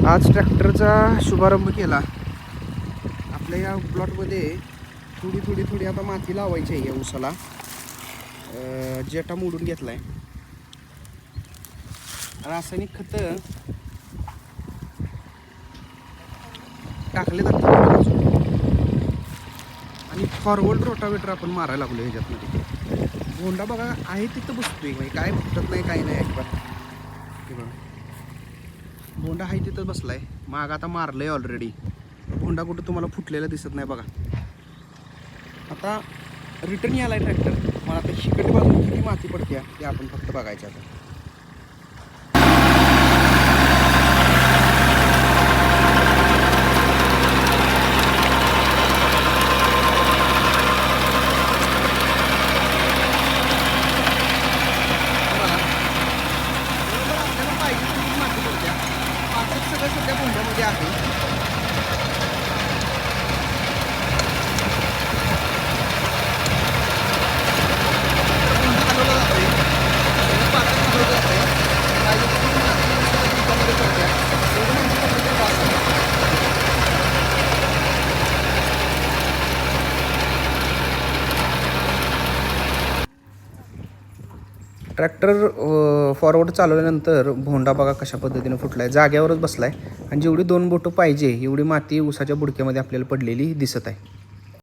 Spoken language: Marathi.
आज ट्रॅक्टरचा शुभारंभ केला. आपल्या या प्लॉटमध्ये थोडी आता माती लावायची आहे या ऊसाला. जेटा मोडून घेतलाय. रासायनिक खतं टाकले जातात आणि फॉरवर्ड रोटावेटर आपण मारायला लागलो ह्याच्यातमध्ये. भोंडा बघा आहे तिथं बसतोय, काय फुटत नाही, काही नाही अजिबात. हे बघा भोंडा आहे तिथं बसलाय. माग आता मारलंय ऑलरेडी. भोंडा कुठं तुम्हाला फुटलेला दिसत नाही बघा. आता रिटर्न यायलाय ट्रॅक्टर. मला आता शिकट बाजून किती माती पडते ते आपण फक्त बघायचं आता. सगळं सध्या भोंड्यामध्ये आहे. ट्रॅक्टर फॉरवर्ड चालवल्यानंतर भोंडा बघा कशा पद्धतीने फुटलाय. जाग्यावरच बसलाय आणि जेवढी 2 बोटं पाहिजे एवढी माती ऊसाच्या बुडक्यामध्ये आपल्याला पडलेली दिसत आहे.